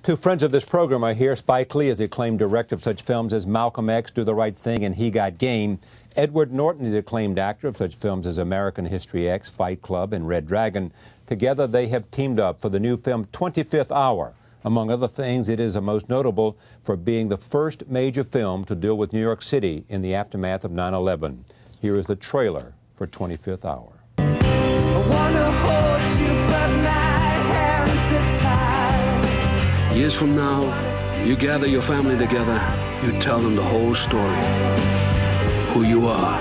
Two friends of this program are here. Spike Lee is the acclaimed director of such films as Malcolm X, Do the Right Thing, and He Got Game. Edward Norton is the acclaimed actor of such films as American History X, Fight Club, and Red Dragon. Together, they have teamed up for the new film 25th Hour. Among other things, it is most notable for being the first major film to deal with New York City in the aftermath of 9/11. Here is the trailer for 25th Hour. I wanna hold you, but my hands are tied. Years from now, you gather your family together, you tell them the whole story. Who you are,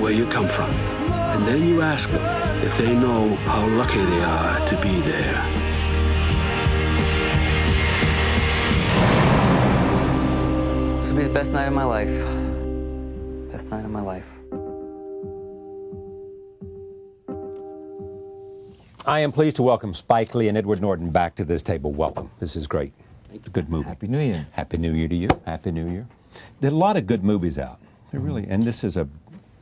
where you come from. And then you ask them if they know how lucky they are to be there. This will be the best night of my life. Best night of my life. I am pleased to welcome Spike Lee and Edward Norton back to this table. Welcome. This is great. It's a good movie. Happy New Year. Happy New Year to you. Happy New Year. There are a lot of good movies out. There really, and this is a...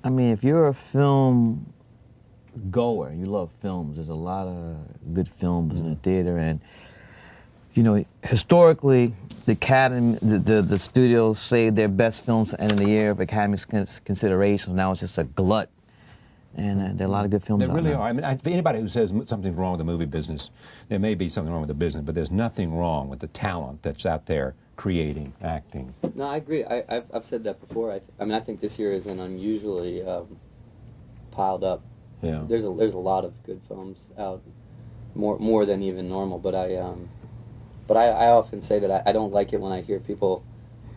I mean, if you're a film goer, you love films, there's a lot of good films in the theater, and you know, historically, the Academy, the studios save their best films at the end of the year for Academy's consideration. Now it's just a glut, and there are a lot of good films out there really now. are. I mean, for anybody who says something's wrong with the movie business, there may be something wrong with the business, but there's nothing wrong with the talent that's out there creating, acting. No, I agree. I've said that before. I mean, I think this year is an unusually piled up. Yeah. There's a lot of good films out, more than even normal. But I often say that I don't like it when I hear people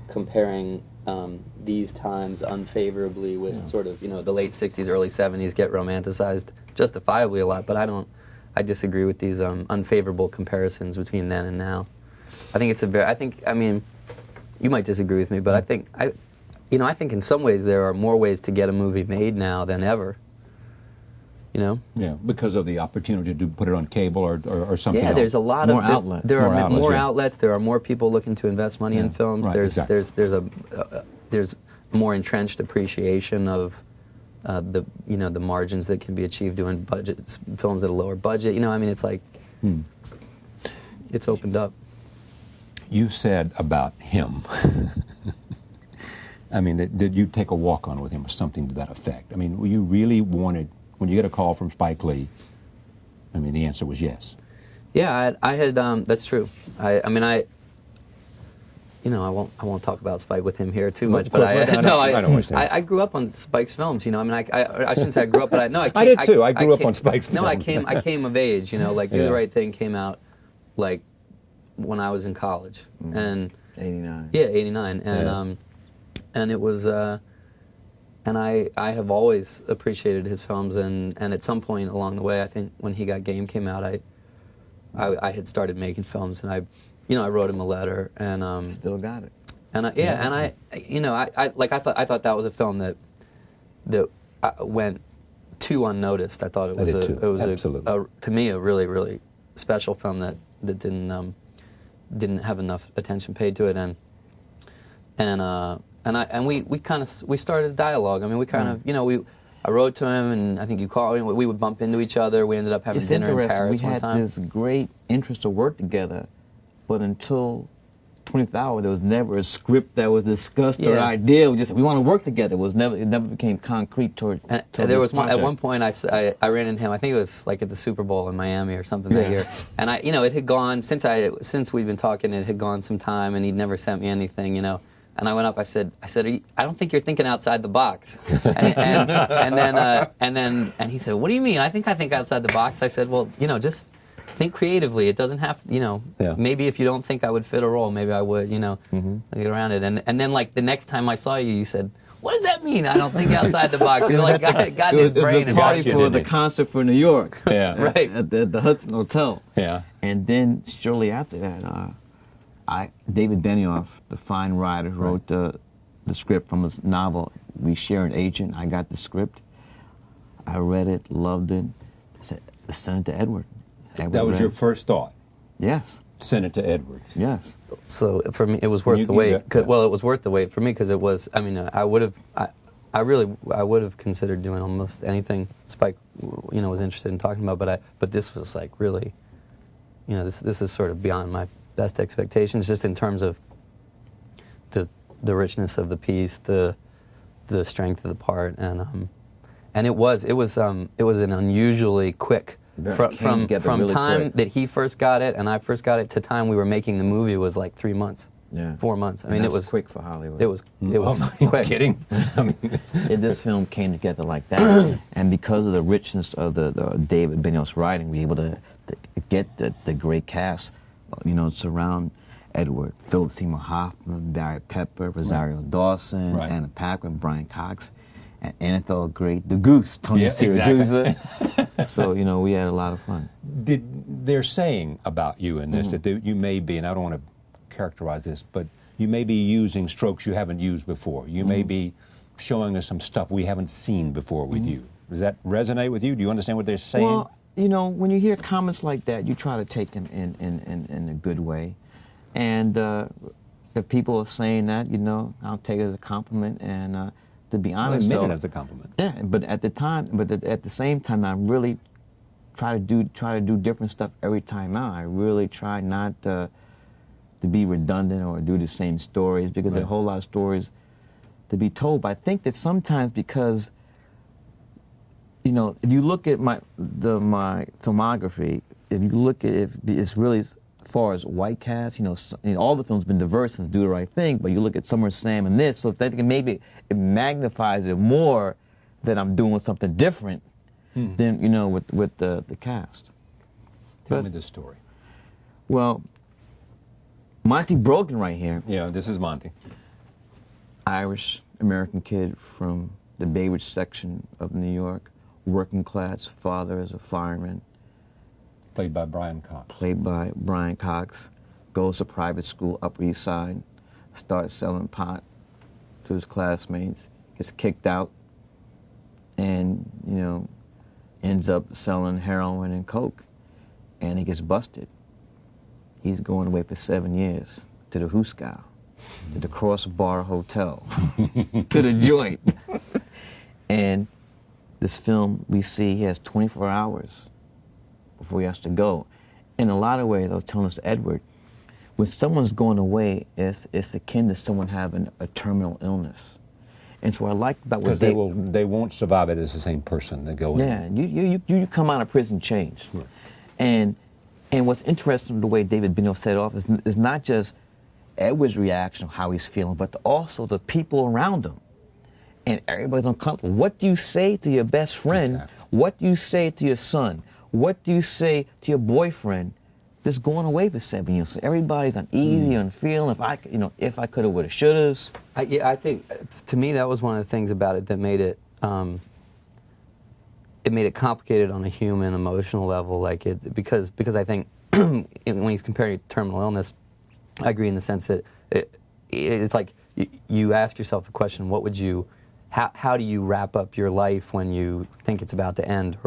comparing these times unfavorably with sort of, you know, the late '60s, early '70s get romanticized justifiably a lot. But I disagree with these unfavorable comparisons between then and now. I think it's I mean, you might disagree with me, but I think in some ways there are more ways to get a movie made now than ever. You know? Yeah, because of the opportunity to put it on cable or something else. Yeah, there's a lot more outlets. There are more outlets. There are more people looking to invest money in films. Right, There's more entrenched appreciation of the margins that can be achieved doing films at a lower budget. You know, I mean, it's like it's opened up. You said about him, I mean, did you take a walk-on with him or something to that effect? I mean, you really wanted, when you get a call from Spike Lee, I mean, the answer was yes. Yeah, I had, that's true. I won't talk about Spike with him here too much, but I grew up on Spike's films, you know, I mean, I shouldn't say I grew up, but I did too, I grew up on Spike's films. No, I came of age, you know, like Do the Right Thing came out, like, when I was in college, and 89. Yeah, 89, and it was, and I have always appreciated his films, and at some point along the way, I think when He Got Game came out, I had started making films, and I wrote him a letter, and still got it, and I thought that was a film that went too unnoticed. I thought it was to me a really, really special film that didn't have enough attention paid to it, and we started a dialogue. I mean, we kind of, I wrote to him, and I think you called. We would bump into each other. We ended up having dinner in Paris one time. We had this great interest to work together, but until 25th Hour, there was never a script that was discussed or idea. We want to work together. It never became concrete toward there was at one point I ran into him. I think it was like at the Super Bowl in Miami or something that year. And it had gone since we'd been talking. It had gone some time, and he'd never sent me anything. You know. And I went up. I said, I don't think you're thinking outside the box. And then he said, what do you mean? I think outside the box. I said, well, just think creatively. It doesn't have, maybe if you don't think I would fit a role, maybe I would, get around it. And then like the next time I saw you, you said, what does that mean? I don't think outside the box. You're like, got in his brain. It was a party for the concert for New York. Yeah. Right. At the Hudson Hotel. Yeah. And then shortly after that, David Benioff, the fine writer who wrote the script from his novel, we share an agent. I got the script. I read it, loved it. Said, send it to Edward. That was your first thought? Yes. Send it to Edward? Yes. So for me, it was worth the wait. Well, it was worth the wait for me because it was. I mean, I would have considered doing almost anything Spike, was interested in talking about. But this was like really, this is sort of beyond best expectations, just in terms of the richness of the piece, the strength of the part, and it was an unusually quick from really time quick. That he first got it and I first got it to time we were making the movie was like 3 months. Yeah. 4 months. I mean, that's it was quick for Hollywood. It was quick. Kidding? I mean, this film came together like that, and because of the richness of the David Benioff writing, we were able to get the great cast, surround Edward, Philip Seymour Hoffman, Barry Pepper, Rosario Dawson, Anna Paquin, Brian Cox, and NFL great the Goose, Tony Siragusa. Exactly. So we had a lot of fun. They're saying about you in this that you may be, and I don't want to characterize this, but you may be using strokes you haven't used before. You may be showing us some stuff we haven't seen before with you. Does that resonate with you? Do you understand what they're saying? Well, when you hear comments like that, you try to take them in a good way. And if people are saying that, I'll take it as a compliment. And to be honest, admit it as a compliment. Yeah, but at the same time, I really try to do different stuff every time out. I really try not to be redundant or do the same stories, because there's a whole lot of stories to be told. But I think that sometimes because, if you look at my filmography, if you look at it, it's really as far as white cast, all the films have been diverse and Do the Right Thing, but you look at Summer Sam and this, so I think maybe it magnifies it more that I'm doing something different than, with the cast. Tell me this story. Well, Monty Brogan right here. Yeah, this is Monty. Irish American kid from the Bay Ridge section of New York, working class, father as a fireman. Played by Brian Cox. Played by Brian Cox. Goes to private school, Upper East Side. Starts selling pot to his classmates. Gets kicked out. And, ends up selling heroin and coke. And he gets busted. He's going away for 7 years to the Hooskow, to the Crossbar Hotel, to the joint. And this film, we see he has 24 hours before he has to go. In a lot of ways, I was telling this to Edward, when someone's going away, it's akin to someone having a terminal illness. And so I like about what they won't survive it as the same person. They go in. Yeah, you come out of prison changed. Right. And what's interesting, the way David Benioff set it off, is not just Edward's reaction of how he's feeling, but also the people around him. And everybody's uncomfortable. What do you say to your best friend? Exactly. What do you say to your son? What do you say to your boyfriend that's going away for 7 years? So everybody's uneasy, unfeeling. If I could have, would have, should have. I think, to me, that was one of the things about it that made it. It made it complicated on a human, emotional level, because I think when he's comparing it to terminal illness, I agree in the sense that it's like you ask yourself the question, how do you wrap up your life when you think it's about to end,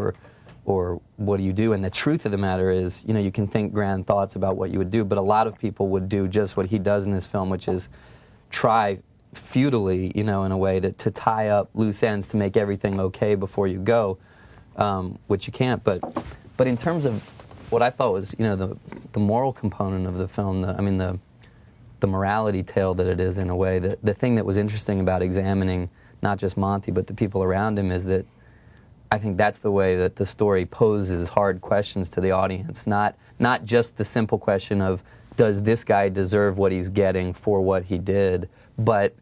or what do you do? And the truth of the matter is, you can think grand thoughts about what you would do, but a lot of people would do just what he does in this film, which is try futilely, in a way to tie up loose ends to make everything okay before you go. Which you can't, but in terms of what I thought was, the moral component of the film, the morality tale that it is in a way, the thing that was interesting about examining not just Monty but the people around him is that I think that's the way that the story poses hard questions to the audience, not just the simple question of does this guy deserve what he's getting for what he did, but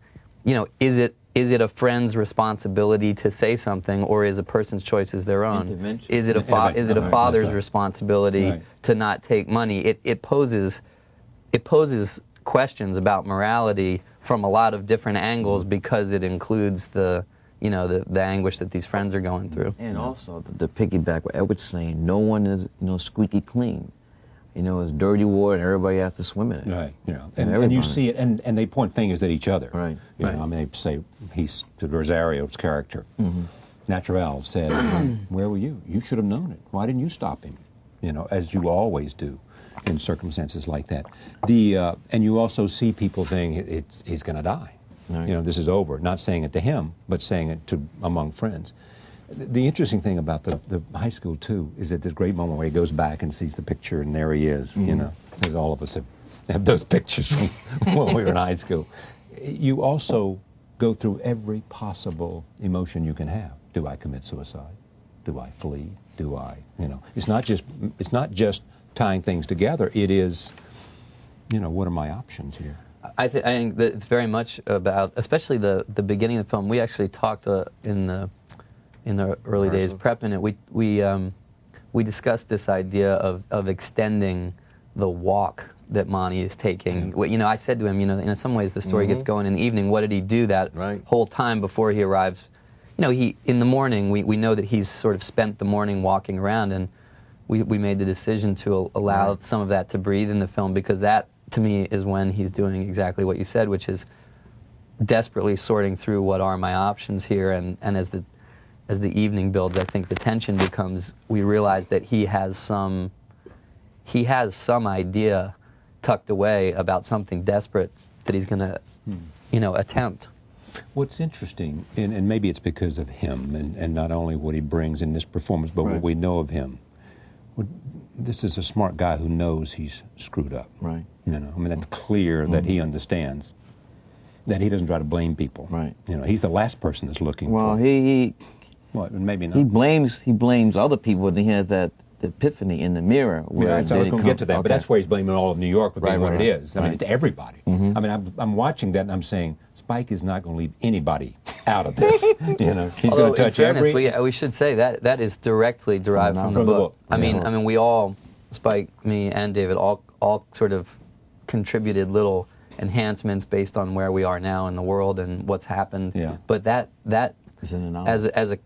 is it a friend's responsibility to say something, or is a person's choices their own? Is it a father's responsibility to not take money? It poses questions about morality from a lot of different angles because it includes the anguish that these friends are going through. And also the piggyback what Edward's saying, no one is squeaky clean. It's dirty water and everybody has to swim in it. Right, and you see it, and they point fingers at each other. Right. They say, he's to Rosario's character. Naturel said, where were you? You should have known it. Why didn't you stop him? As you always do in circumstances like that. And you also see people saying he's going to die. Right. This is over. Not saying it to him, but saying it among friends. The interesting thing about the high school, too, is that this great moment where he goes back and sees the picture, and there he is, as all of us have have those pictures from when we were in high school. You also go through every possible emotion you can have. Do I commit suicide? Do I flee? Do I, it's not just tying things together. It is, what are my options here? I think that it's very much about, especially the beginning of the film. We actually talked in the early days prepping it. We discussed this idea of extending the walk that Monty is taking. I said to him, in some ways the story gets going in the evening. What did he do that whole time before he arrives? In the morning, we know that he's sort of spent the morning walking around, and we made the decision to allow some of that to breathe in the film, because that, to me, is when he's doing exactly what you said, which is desperately sorting through what are my options here. And as the evening builds, I think the tension becomes, we realize that he has some idea tucked away about something desperate that he's going to, attempt. What's interesting, and maybe it's because of him, and not only what he brings in this performance, but what we know of him. This is a smart guy who knows he's screwed up. Right. That's clear that he understands that he doesn't try to blame people. Right. He's the last person that's looking well, for. Well, maybe not. He blames other people, and he has that epiphany in the mirror. Where I was going to get to that, but that's where he's blaming all of New York for being what it is. I mean, it's everybody. I'm watching that, and I'm saying, Spike is not going to leave anybody out of this. He's going to touch every. We should say that is directly derived from the book. I mean, we all, Spike, me, and David, all sort of contributed little enhancements based on where we are now in the world and what's happened. Yeah. But that is in the novel. as a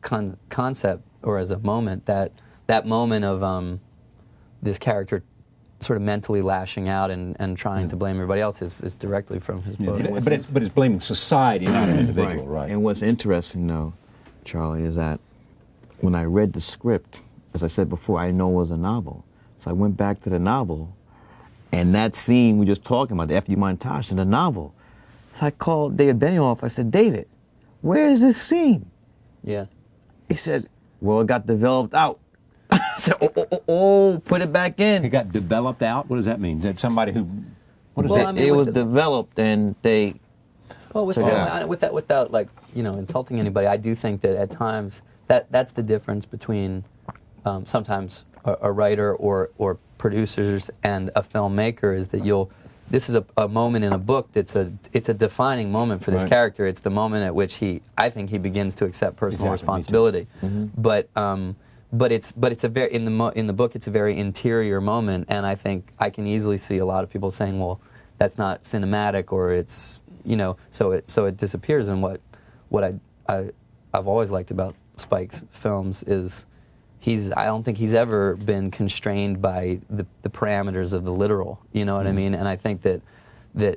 concept, or as a moment, that moment of this character sort of mentally lashing out and trying to blame everybody else is directly from his book. But it's blaming society, not an individual, right? And what's interesting, though, Charlie, is that when I read the script, as I said before, I know it was a novel. So I went back to the novel, and that scene we just talking about, the FU montage in the novel. So I called David Benioff. I said, David, where is this scene? Yeah. He said, well, it got developed out. I said, oh, put it back in. It got developed out? What does that mean? That somebody who... What is well, that? It was developed, and they... Well, without like, insulting anybody, I do think that at times that's the difference between sometimes a writer or producers and a filmmaker, is that this is a moment in a book it's a defining moment for this character. It's the moment at which I think he begins to accept personal responsibility. But it's a very in the book it's a very interior moment, and I think I can easily see a lot of people saying, well, that's not cinematic, or it's so it disappears. And what I've always liked about Spike's films is I don't think he's ever been constrained by the parameters of the literal. You know what I mean? And I think that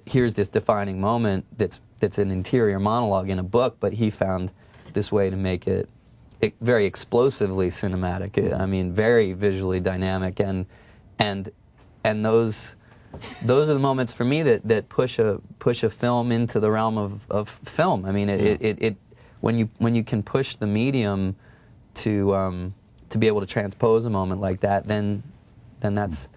here's this defining moment that's an interior monologue in a book, but he found this way to make it very explosively cinematic. I mean, very visually dynamic, and those are the moments for me that push a film into the realm of film. I mean, it when you can push the medium to be able to transpose a moment like that, then that's.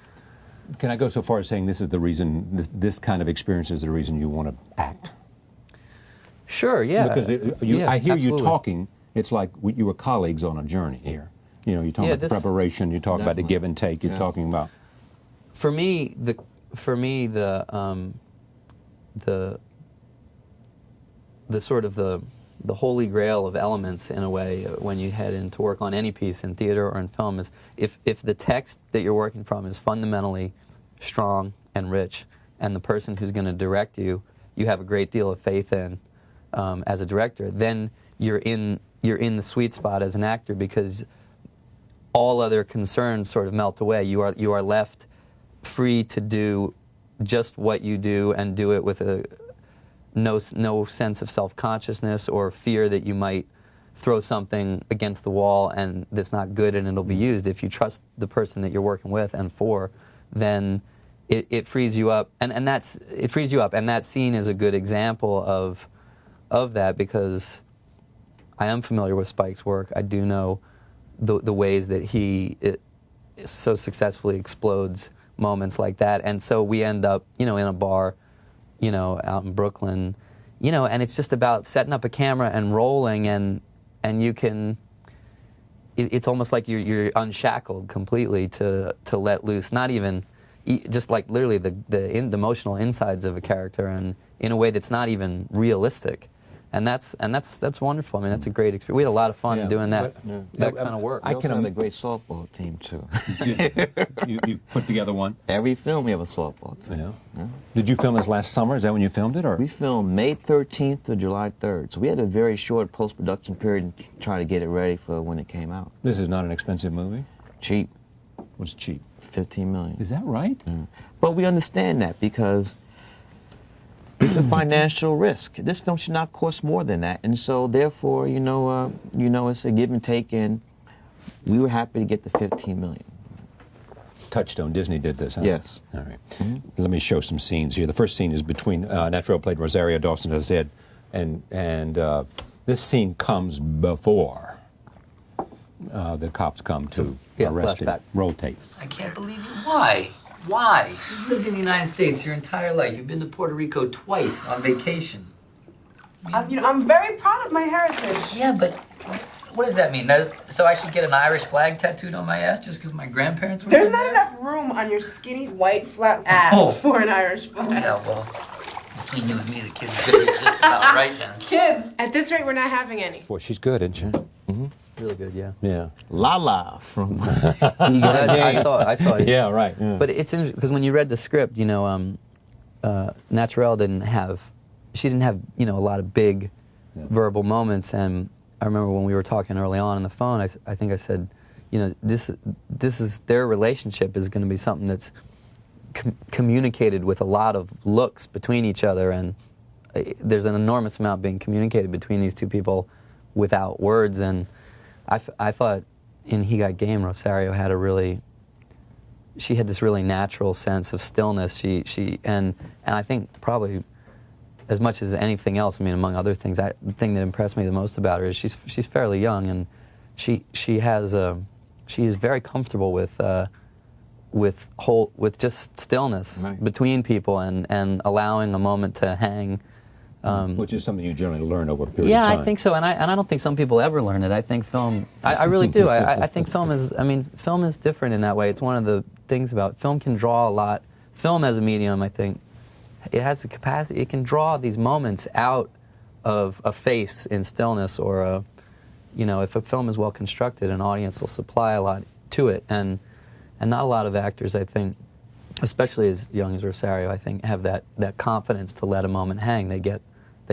Can I go so far as saying this is the reason, this kind of experience is the reason you want to act? Sure, yeah. Because I hear you absolutely. talking, it's like you were colleagues on a journey here. You're talking about the preparation, you're talking about the give and take, you're talking about... For me, the sort of the holy grail of elements, in a way, when you head in to work on any piece in theater or in film, is if the text that you're working from is fundamentally strong and rich, and the person who's going to direct you have a great deal of faith in as a director, then you're in the sweet spot as an actor, because all other concerns sort of melt away. You are left free to do just what you do, and do it with no sense of self-consciousness or fear that you might throw something against the wall and that's not good and it'll be used. If you trust the person that you're working with and for, then it frees you up, and it frees you up. And that scene is a good example of that, because I am familiar with Spike's work. I do know the ways that he so successfully explodes moments like that. And so we end up, in a bar, out in Brooklyn, and it's just about setting up a camera and rolling, and you can. It's almost like you're unshackled completely to let loose. Not even, just like literally the emotional insides of a character, and in a way that's not even realistic. And that's wonderful. I mean, that's a great experience. We had a lot of fun doing that kind of work. I also had a great softball team too. You put together one? Every film we have a softball team. Yeah. Did you film this last summer? Is that when you filmed it, or? We filmed May 13th to July 3rd. So we had a very short post-production period to try to get it ready for when it came out. This is not an expensive movie? Cheap. What's cheap? $15 million. Is that right? Mm. But we understand that because it's a financial risk. This film should not cost more than that, and so therefore, it's a give and take, and we were happy to get the $15 million. Touchstone, Disney did this, huh? Yes. All right. Let me show some scenes here. The first scene is between Naturel played Rosario Dawson, as I said, and this scene comes before the cops come to arrest him. Flashback. Roll tape. I can't believe you. Why? Why? You've lived in the United States your entire life. You've been to Puerto Rico twice on vacation. I'm very proud of my heritage. Yeah, but what does that mean? So I should get an Irish flag tattooed on my ass just because my grandparents were There's there? not enough room on your skinny, white, flat ass for an Irish flag. Yeah, well, between you and me, the kid's gonna be just about right then. Kids, at this rate, we're not having any. Boy, she's good, isn't she? Mm-hmm. Really good, yeah. Yeah. Lala from. I saw it. Yeah, right. Yeah. But it's interesting because when you read the script, Naturel didn't have a lot of big verbal moments, and I remember when we were talking early on the phone, I think I said, this is their relationship is going to be something that's communicated with a lot of looks between each other, and there's an enormous amount being communicated between these two people without words, and I thought in He Got Game, Rosario had she had this really natural sense of stillness. And I think probably as much as anything else, I mean, among other things, the thing that impressed me the most about her is she's fairly young, and she is very comfortable with just stillness between people and allowing a moment to hang. Which is something you generally learn over a period of time. Yeah, I think so, and I don't think some people ever learn it. I think film, I really do. I think film is different in that way. It's one of the things about film can draw a lot. Film as a medium, I think, it has the capacity. It can draw these moments out of a face in stillness, or if a film is well constructed, an audience will supply a lot to it, and not a lot of actors, I think, especially as young as Rosario, I think, have that confidence to let a moment hang. They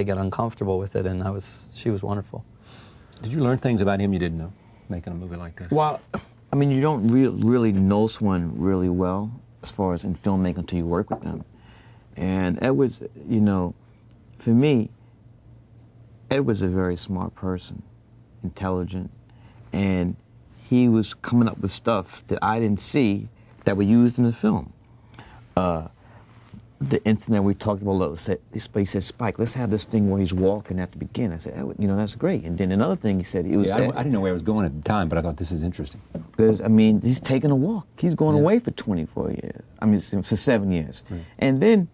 get uncomfortable with it, and she was wonderful. Did you learn things about him you didn't know, making a movie like this? Well, I mean, you don't really know someone really well as far as in filmmaking until you work with them. And Edward's, for me, Edward's a very smart person, intelligent, and he was coming up with stuff that I didn't see that were used in the film. The incident we talked about, he said, Spike, let's have this thing where he's walking at the beginning. I said, that's great. And then another thing he said, it was... I didn't know where I was going at the time, but I thought this is interesting. Because, he's taking a walk. He's going away for 24 years. For 7 years. Right. And then,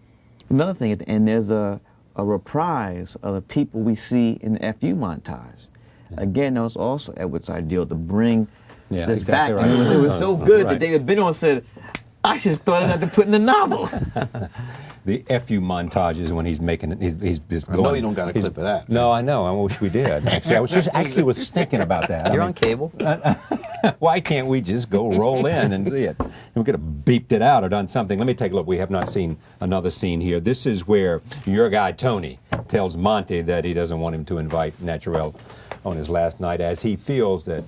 another thing at the end, there's a reprise of the people we see in the FU montage. Yeah. Again, that was also Edward's ideal to bring this exactly back. Right. And it was so good that they had been on and said, I just thought I had to put in the novel. The FU montage is when he's making it. He's just going. I know you don't got a clip of that. No, I know. I wish we did. Actually, I was thinking about that. You're on cable. Why can't we just go roll in and see it? We could have beeped it out or done something. Let me take a look. We have not seen another scene here. This is where your guy Tony tells Monty that he doesn't want him to invite Naturel on his last night, as he feels that,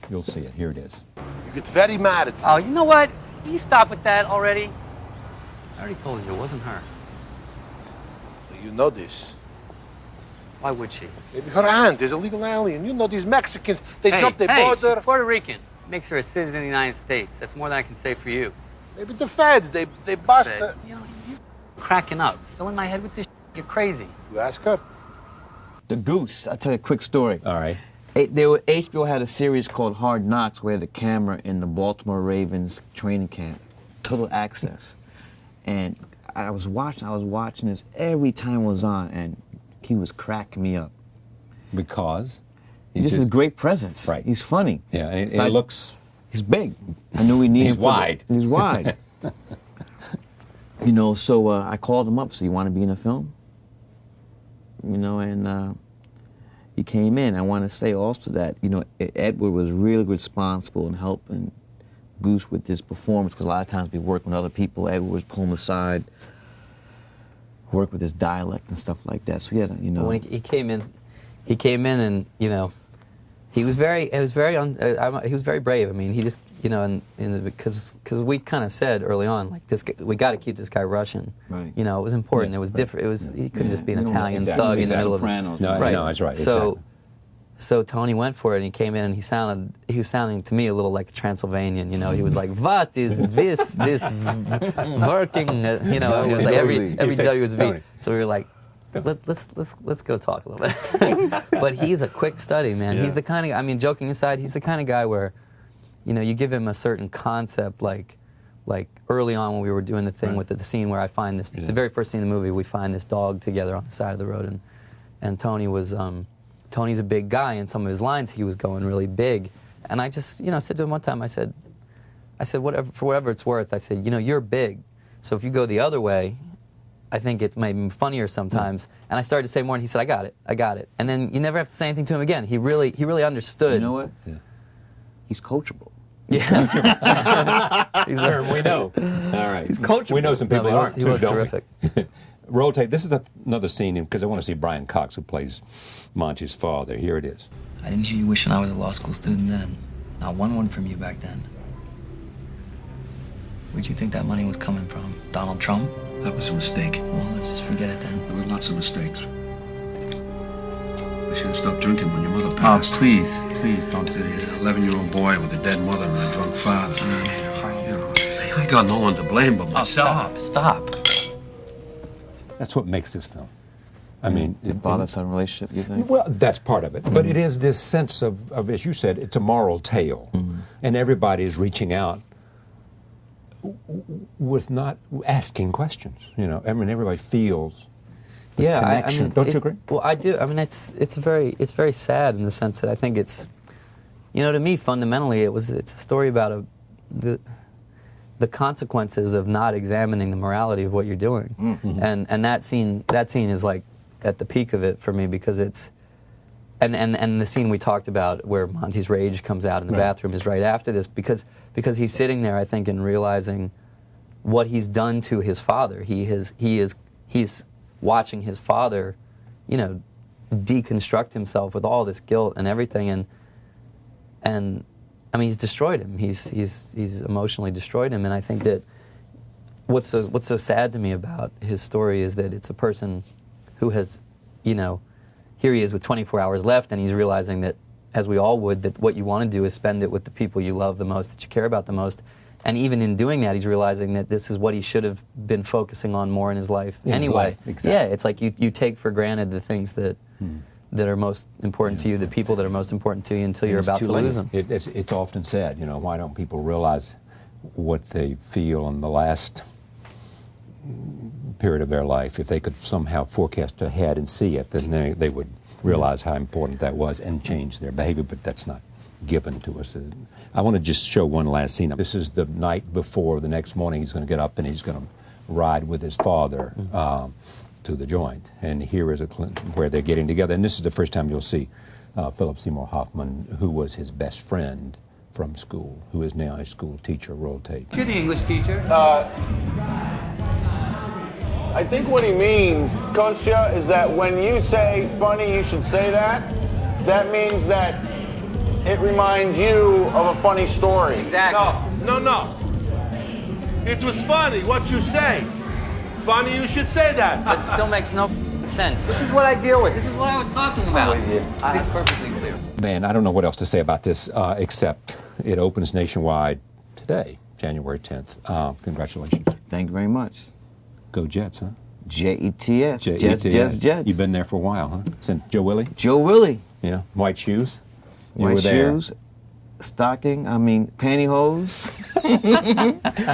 you'll see it. Here it is. You get very mad at me. Oh, you know what? Will you stop with that already? I already told you it wasn't her. You know this. Why would she? Maybe her aunt is a legal alien. You know these Mexicans, they jump the border. She's Puerto Rican. Makes her a citizen of the United States. That's more than I can say for you. Maybe the feds, they bust her. Feds. You're cracking up. Filling my head with this You're crazy. You ask her. The Goose. I'll tell you a quick story. All right. HBO had a series called Hard Knocks where the camera in the Baltimore Ravens training camp total access. And I was watching this every time it was on, and he was cracking me up. Because? He just has a great presence. Right. He's funny. Yeah, and it looks... He's big. I knew we needed He's wide. He's wide. You know, so I called him up, so you want to be in a film? You know, and he came in. I want to say also that, you know, Edward was really responsible in helping Goose with this performance, because a lot of times we work with other people. Edward was pulling aside, work with his dialect and stuff like that. So yeah, you know. When he came in, and you know, he was very brave. I mean, he just, you know, because we kind of said early on, like, this guy, we got to keep this guy Russian. Right. You know, it was important. It was different. It was, he couldn't just be an Italian thug in the middle of this. No, right. No, that's right. So. Exactly. So Tony went for it, and he came in, and he was sounding to me a little like a Transylvanian. You know, he was like, "What is this working?" You know, it was like every W was V. So we were like, let's go talk a little bit. But he's a quick study, man. Yeah. He's the kind of, I mean, joking aside, he's the kind of guy where, you know, you give him a certain concept, like early on when we were doing the thing with the scene where I find this, the very first scene in the movie, we find this dog together on the side of the road, and Tony was. Tony's a big guy, and some of his lines he was going really big, and I just, you know, said to him one time, I said, whatever, for whatever it's worth, I said, you know, you're big, so if you go the other way, I think it's maybe funnier sometimes. And I started to say more, and he said, I got it, and then you never have to say anything to him again. He really understood. You know what? Yeah. He's coachable. Yeah. He's learned, we know. All right. He's coachable. We know some people aren't he too, was don't terrific. we? Roll tape. This is another scene, because I want to see Brian Cox, who plays Monty's father. Here it is. I didn't hear you wishing I was a law school student then. Not one word from you back then. Where'd you think that money was coming from? Donald Trump? That was a mistake. Well, let's just forget it then. There were lots of mistakes. I should have stopped drinking when your mother Oh, passed. please don't do this. An 11-year-old boy with a dead mother and a drunk father. You know, I got no one to blame but Oh, myself. stop. That's what makes this film. I mean, The father-son relationship, you think? well, that's part of it. But it is this sense of, as you said, it's a moral tale. And everybody is reaching out with not asking questions. You know, I mean, everybody feels the connection. I mean, Don't you agree? Well, I do. I mean, it's very sad in the sense that I think it's, you know, to me fundamentally it's a story about the consequences of not examining the morality of what you're doing. And that scene is like at the peak of it for me, because it's and the scene we talked about where Monty's rage comes out in the bathroom is right after this, because he's sitting there, I think, and realizing what he's done to his father. He's watching his father, you know, deconstruct himself with all this guilt and everything, and I mean, he's destroyed him. He's emotionally destroyed him, and I think that what's so sad to me about his story is that it's a person who has, you know, here he is with 24 hours left, and he's realizing that, as we all would, that what you want to do is spend it with the people you love the most, that you care about the most, and even in doing that, he's realizing that this is what he should have been focusing on more in his life anyway. Exactly. Yeah, it's like you take for granted the things that are most important to you, the people that are most important to you, until you're about to lose them. It's often said, you know, why don't people realize what they feel in the last period of their life? If they could somehow forecast ahead and see it, then they would realize how important that was and change their behavior, but that's not given to us. I want to just show one last scene. This is the night before. The next morning he's going to get up and he's going to ride with his father to the joint. And here is where they're getting together. And this is the first time you'll see Philip Seymour Hoffman, who was his best friend from school, who is now a school teacher. Roll tape. You're the English teacher. I think what he means, Kostya, is that when you say funny, you should say that. That means that it reminds you of a funny story. Exactly. No. It was funny what you say. Funny, you should say that. That still makes no sense. This is what I deal with. This is what I was talking about. It's perfectly clear. Man, I don't know what else to say about this, except it opens nationwide today, January 10th. Congratulations. Thank you very much. Go Jets, huh? Jets. Jets. Jets. You've been there for a while, huh? Since Joe Willie? Joe Willie. Yeah. White shoes? You White were there. shoes. pantyhose,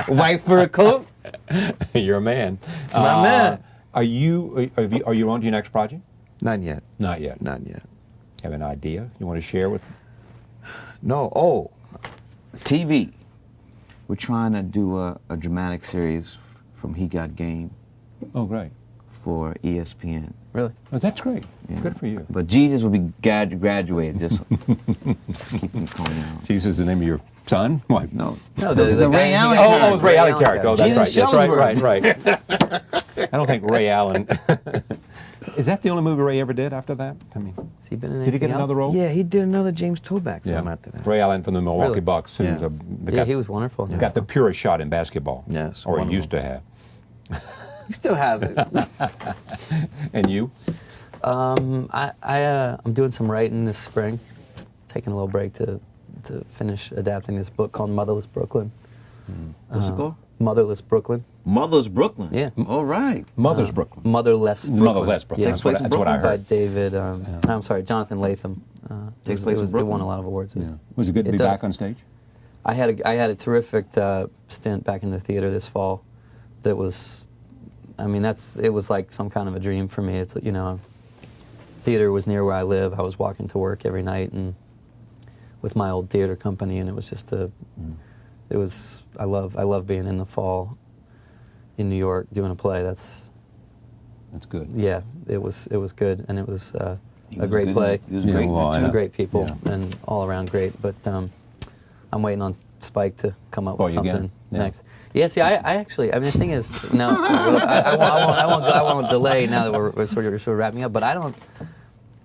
white fur coat. You're a man. My man. Are you on to your next project? Not yet. Not yet. Not yet. Have an idea you want to share with? No. Oh, TV. We're trying to do a dramatic series from He Got Game. Oh, great. For ESPN. Really? Oh, that's great. Yeah. Good for you. But Jesus will be graduated. Just keep him coming out. Jesus is the name of your son? What? No. No, the Ray Allen character. Oh, Ray Allen character. Oh, that's Jesus right. That's right. I don't think Ray Allen. Is that the only movie Ray ever did after that? I mean, has he been in did he get anything another role? Yeah, he did another James Toback film after that. Ray Allen from the Milwaukee Really? Bucks. Who's Yeah. he was wonderful. Got the purest shot in basketball. Yes, Or he wonderful. used to have. He still has it. And you? I'm doing some writing this spring. Taking a little break to finish adapting this book called Motherless Brooklyn. What's it called? Motherless Brooklyn. Mother's Brooklyn. Yeah. All right. Mother's Brooklyn. Motherless Brooklyn. Motherless Brooklyn. Yeah. That's what I By heard. David. I'm sorry, Jonathan Latham. Takes place in It Brooklyn. won a lot of awards. Yeah. Was it good to be does. back on stage? I had a terrific stint back in the theater this fall. That was, I mean, it was like some kind of a dream for me. It's, theater was near where I live. I was walking to work every night and with my old theater company, and it was just I love being in the fall in New York doing a play. That's good. Yeah, it was good, and it was a great play. He was great. Well, Two great people, and all around great. But I'm waiting on Spike to come up with you again? something Yeah. next. Yeah, see, I actually, the thing is, no, I won't delay now that we're sort of wrapping up. But I don't.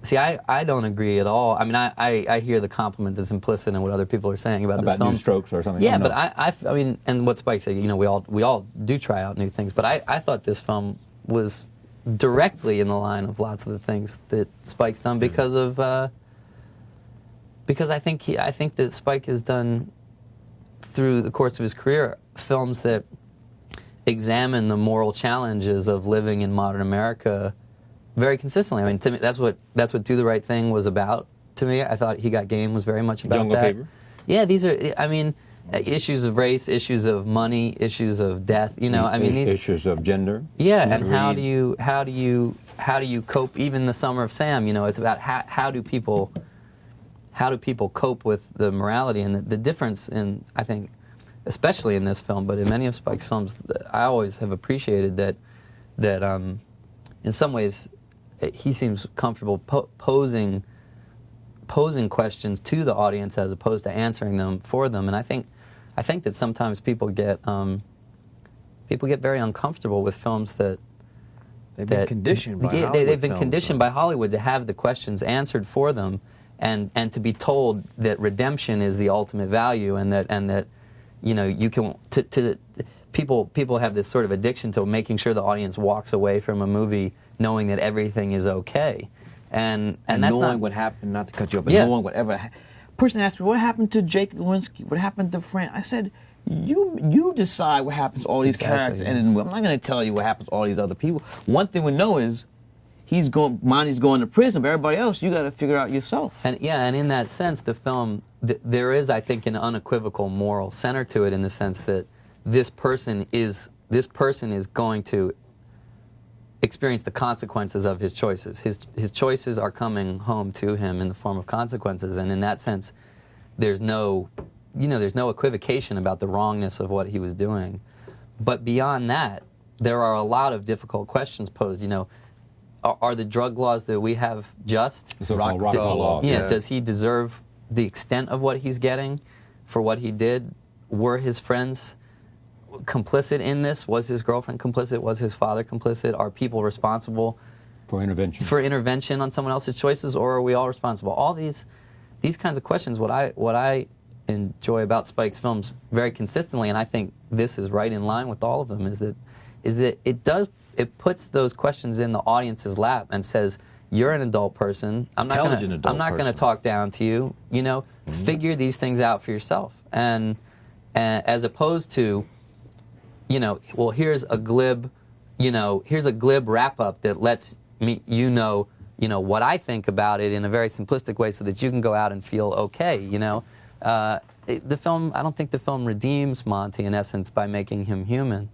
See, I don't agree at all. I mean, I hear the compliment that's implicit in what other people are saying about this film. New Strokes or something. Yeah, Oh, no. but I mean, and what Spike said, we all do try out new things. But I thought this film was directly in the line of lots of the things that Spike's done because I think that Spike has done through the course of his career films that examine the moral challenges of living in modern America very consistently. I mean, to me, that's what Do the Right Thing was about. To me, I thought He Got Game was very much about Jungle that. Fever. Yeah, these are. I mean, issues of race, issues of money, issues of death. I mean, these issues of gender. Yeah, and how do you cope? Even The Summer of Sam. It's about how do people cope with the morality and the difference in, I think, especially in this film, but in many of Spike's films, I always have appreciated that in some ways he seems comfortable posing questions to the audience as opposed to answering them for them. And I think that sometimes people get very uncomfortable with films that They've been conditioned by Hollywood they've been films, conditioned by Hollywood to have the questions answered for them, and to be told that redemption is the ultimate value, and that you can people have this sort of addiction to making sure the audience walks away from a movie knowing that everything is okay, and that's knowing not what happened. Not to cut you off, but Yeah. knowing whatever. Person asked me, "What happened to Jake Lewinsky? What happened to Frank?" I said, "You decide what happens to all these Exactly, characters, yeah. and I'm not going to tell you what happens to all these other people. One thing we know is Monty's going to prison, but everybody else, you got to figure out yourself." And in that sense, the film, there is, I think, an unequivocal moral center to it, in the sense that this person is going to experience the consequences of his choices. His choices are coming home to him in the form of consequences, and in that sense, there's no equivocation about the wrongness of what he was doing. But beyond that, there are a lot of difficult questions posed. Are the drug laws that we have just? The so-called Rockefeller law. Yeah, does he deserve the extent of what he's getting for what he did? Were his friends complicit in this? Was his girlfriend complicit? Was his father complicit? Are people responsible for intervention on someone else's choices, or are we all responsible? All these kinds of questions. What I enjoy about Spike's films very consistently, and I think this is right in line with all of them, is that it puts those questions in the audience's lap and says, "You're an adult person. I'm not going to talk down to you. Figure these things out for yourself." And as opposed to, well, here's a glib wrap up that lets me, what I think about it in a very simplistic way, so that you can go out and feel okay. The film, I don't think the film redeems Monty in essence by making him human,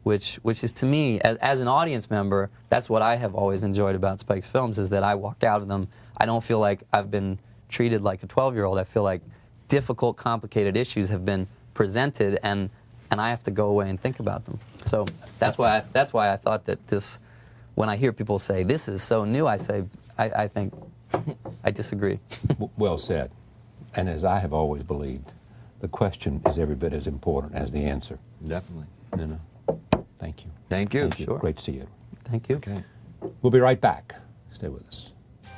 which is to me, as an audience member, that's what I have always enjoyed about Spike's films, is that I walk out of them, I don't feel like I've been treated like a 12-year-old. I feel like difficult, complicated issues have been presented, and I have to go away and think about them. So that's why I thought that this, when I hear people say, this is so new, I say, I think, I disagree. Well said. And as I have always believed, the question is every bit as important as the answer. Definitely. You know? Thank you. Thank you. Thank you. Sure. Great to see you. Thank you. Okay. We'll be right back. Stay with us.